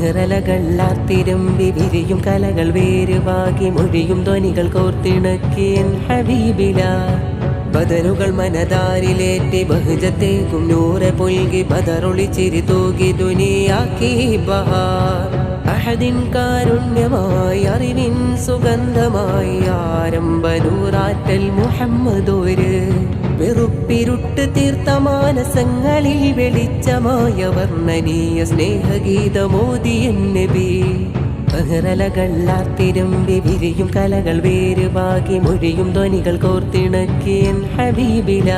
ബഹ്റലകളാർത്തിരമ്പി വിരിയും കലകൾ വേരുവാകി മൊഴിയും ധ്വനികൾ കോർത്തിണക്കിയൻ ഹബീബില ബദറുകൾ മനതാരിലേറ്റി ബഹുജത്തേക്കും നൂറെ പൊൽകി ബദറൊളി ചിരി തൂകി ദുനിയാക്കി ബഹാർ അഹദിൻ കാരുണ്യമായി അറിവിൻ സുഗന്ധമായി ആരംഭനൂറാറ്റൽ മുഹമ്മദോര് വെറുപ്പിരുട്ട് തീർത്ത മാനസങ്ങളിൽ വെളിച്ചമായ വർണ്ണനീയ സ്നേഹഗീതമോദിയൻ നബി ബഹ്റലകളാർത്തിരമ്പി വിരിയും കലകൾ വേരുവാകി മൊഴിയും ധ്വനികൾ കോർത്തിണക്കിയൻ ഹബീബില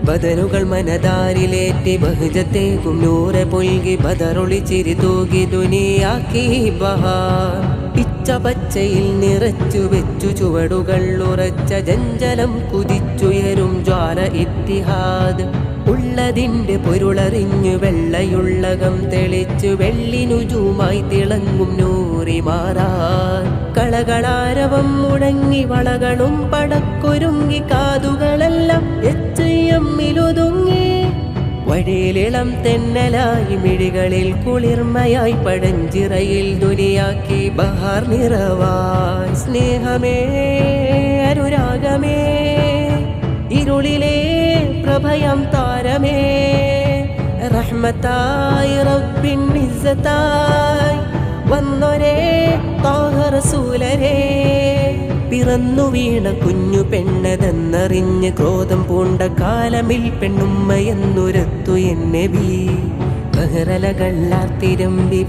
ബദറുകൾ മനതാരിലേറ്റി ബഹുജത്തേക്കും നൂറെ പൊൽകി ബദറൊളി ചിരി തൂകി ദുനിയാക്കി ബഹാർ പിച്ച പച്ചയിൽ നിറച്ചു വെച്ചു ചുവടുകൾ ഉറച്ച ജഞ്ചലം കുതിച്ചുയരും ജ്വാല ഇത്തിഹാദ് ഉള്ളതിൻ്റെ പൊരുളറിഞ്ഞു വെള്ളയുള്ളകം തെളിച്ചു വെള്ളിനുജുമായി തിളങ്ങും നൂറി മാറാൻ കളകളാരവം മുടങ്ങി വളകളും പടക്കൊരുങ്ങി കാതുകളെല്ലാം എച്ചയമ്മിലൊതുങ്ങി വഴിയിലിളം തെന്നലായി മിഴികളിൽ കുളിർമയായി പടഞ്ചിറയിൽ ദുനിയാക്കി ബഹാർ നിറവായി സ്നേഹമേ അനുരാഗമേ ഇരുളിലെ പ്രഭയം താരമേ റഹ്മത്തായി റബ്ബിൻ ഇസ്സത്തായി വന്നൊരേ ത്വാഹ റസൂലരേ പിറന്നു വീണ കുഞ്ഞു പെണ്ണതെന്നറിഞ്ഞ് ക്രോധം പൂണ്ട കാലമിൽ പെണ്ണുമ്മയെന്നുരത്തു എൻ നബി ബഹ്റലകളാർത്തിരമ്പി